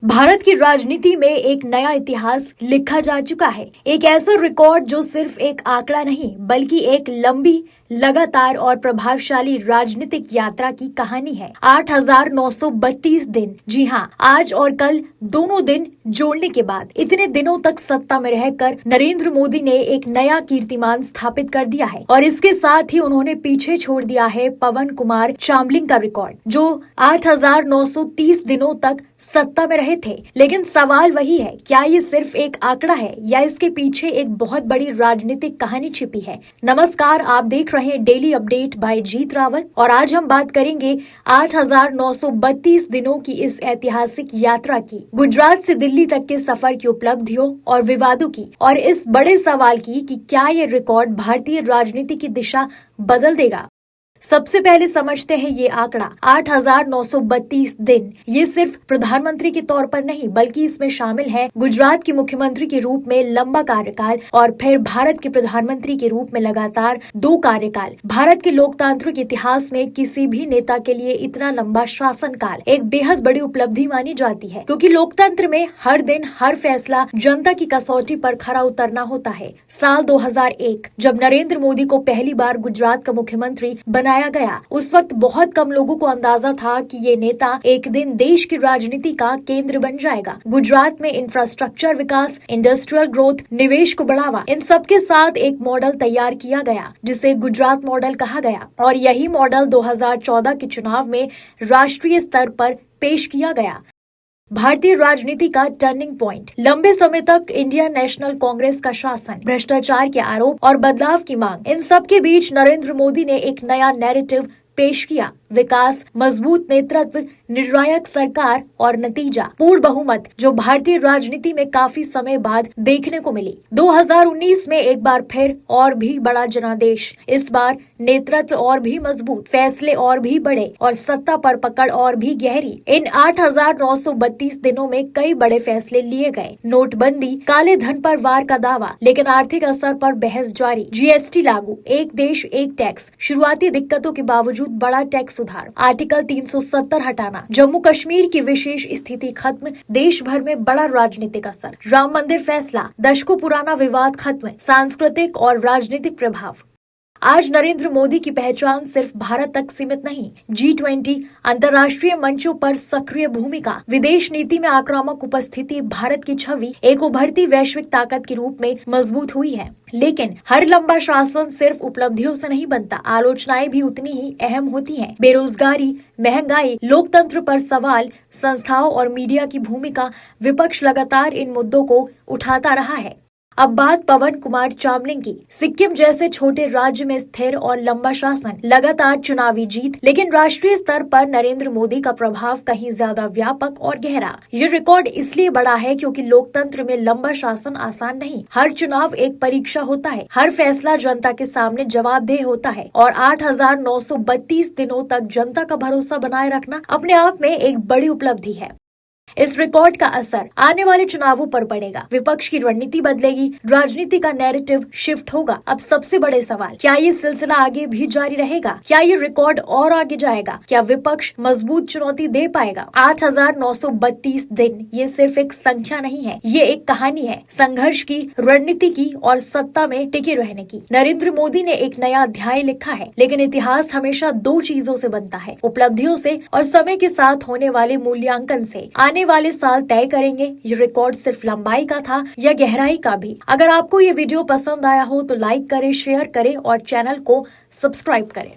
भारत की राजनीति में एक नया इतिहास लिखा जा चुका है। एक ऐसा रिकॉर्ड जो सिर्फ एक आंकड़ा नहीं बल्कि एक लंबी, लगातार और प्रभावशाली राजनीतिक यात्रा की कहानी है। 8,932 दिन, जी हाँ, आज और कल दोनों दिन जोड़ने के बाद इतने दिनों तक सत्ता में रहकर नरेंद्र मोदी ने एक नया कीर्तिमान स्थापित कर दिया है और इसके साथ ही उन्होंने पीछे छोड़ दिया है पवन कुमार चामलिंग का रिकॉर्ड, जो 8,930 दिनों तक सत्ता में रहे थे। लेकिन सवाल वही है, क्या ये सिर्फ एक आंकड़ा है या इसके पीछे एक बहुत बड़ी राजनीतिक कहानी छिपी है। नमस्कार, आप देख रहे हैं डेली अपडेट बाय जीत रावत और आज हम बात करेंगे 8,932 दिनों की इस ऐतिहासिक यात्रा की, गुजरात से दिल्ली तक के सफर की उपलब्धियों और विवादों की, और इस बड़े सवाल की कि क्या ये रिकॉर्ड भारतीय राजनीति की दिशा बदल देगा। सबसे पहले समझते हैं ये आंकड़ा 8,932 दिन। ये सिर्फ प्रधानमंत्री के तौर पर नहीं बल्कि इसमें शामिल है गुजरात के मुख्यमंत्री के रूप में लंबा कार्यकाल और फिर भारत के प्रधानमंत्री के रूप में लगातार 2 कार्यकाल। भारत के लोकतांत्रिक इतिहास में किसी भी नेता के लिए इतना लंबा शासनकाल एक बेहद बड़ी उपलब्धि मानी जाती है, क्योंकि लोकतंत्र में हर दिन हर फैसला जनता की कसौटी पर खरा उतरना होता है। साल 2001 जब नरेंद्र मोदी को पहली बार गुजरात का मुख्यमंत्री बनाया गया, उस वक्त बहुत कम लोगों को अंदाजा था कि ये नेता एक दिन देश की राजनीति का केंद्र बन जाएगा। गुजरात में इंफ्रास्ट्रक्चर विकास, इंडस्ट्रियल ग्रोथ, निवेश को बढ़ावा, इन सब के साथ एक मॉडल तैयार किया गया जिसे गुजरात मॉडल कहा गया और यही मॉडल 2014 के चुनाव में राष्ट्रीय स्तर पर पेश किया गया। भारतीय राजनीति का टर्निंग पॉइंट। लंबे समय तक इंडियन नेशनल कांग्रेस का शासन, भ्रष्टाचार के आरोप और बदलाव की मांग, इन सब के बीच नरेंद्र मोदी ने एक नया नैरेटिव पेश किया। विकास, मजबूत नेतृत्व, निर्णायक सरकार और नतीजा पूर्ण बहुमत, जो भारतीय राजनीति में काफी समय बाद देखने को मिली। 2019 में एक बार फिर और भी बड़ा जनादेश, इस बार नेतृत्व और भी मजबूत, फैसले और भी बड़े और सत्ता पर पकड़ और भी गहरी। इन 8,932 दिनों में कई बड़े फैसले लिए गए। नोटबंदी, काले धन पर वार का दावा, लेकिन आर्थिक असर पर बहस जारी। जीएसटी लागू, एक देश एक टैक्स, शुरुआती दिक्कतों के बावजूद बड़ा टैक्स सुधार, आर्टिकल 370 हटाना, जम्मू कश्मीर की विशेष स्थिति खत्म, देश भर में बड़ा राजनीतिक असर, राम मंदिर फैसला, दशकों पुराना विवाद खत्म, सांस्कृतिक और राजनीतिक प्रभाव। आज नरेंद्र मोदी की पहचान सिर्फ भारत तक सीमित नहीं, G20, अंतर्राष्ट्रीय मंचों पर सक्रिय भूमिका, विदेश नीति में आक्रामक उपस्थिति, भारत की छवि एक उभरती वैश्विक ताकत के रूप में मजबूत हुई है। लेकिन हर लंबा शासन सिर्फ उपलब्धियों से नहीं बनता, आलोचनाएं भी उतनी ही अहम होती हैं। बेरोजगारी, महंगाई, लोकतंत्र पर सवाल, संस्थाओं और मीडिया की भूमिका, विपक्ष लगातार इन मुद्दों को उठाता रहा है। अब बात पवन कुमार चामलिंग की। सिक्किम जैसे छोटे राज्य में स्थिर और लंबा शासन, लगातार चुनावी जीत, लेकिन राष्ट्रीय स्तर पर नरेंद्र मोदी का प्रभाव कहीं ज्यादा व्यापक और गहरा। ये रिकॉर्ड इसलिए बड़ा है क्योंकि लोकतंत्र में लंबा शासन आसान नहीं। हर चुनाव एक परीक्षा होता है, हर फैसला जनता के सामने जवाबदेह होता है और 8,932 दिनों तक जनता का भरोसा बनाए रखना अपने आप में एक बड़ी उपलब्धि है। इस रिकॉर्ड का असर आने वाले चुनावों पर पड़ेगा। विपक्ष की रणनीति बदलेगी, राजनीति का नैरेटिव शिफ्ट होगा। अब सबसे बड़े सवाल, क्या ये सिलसिला आगे भी जारी रहेगा? क्या ये रिकॉर्ड और आगे जाएगा? क्या विपक्ष मजबूत चुनौती दे पाएगा? 8,932 दिन ये सिर्फ एक संख्या नहीं है, ये एक कहानी है, संघर्ष की, रणनीति की और सत्ता में टिके रहने की। नरेंद्र मोदी ने एक नया अध्याय लिखा है, लेकिन इतिहास हमेशा 2 चीजों से बनता है, उपलब्धियों से और समय के साथ होने वाले मूल्यांकन से। आने वाले साल तय करेंगे ये रिकॉर्ड सिर्फ लंबाई का था या गहराई का भी। अगर आपको ये वीडियो पसंद आया हो तो लाइक करें, शेयर करें और चैनल को सब्सक्राइब करें।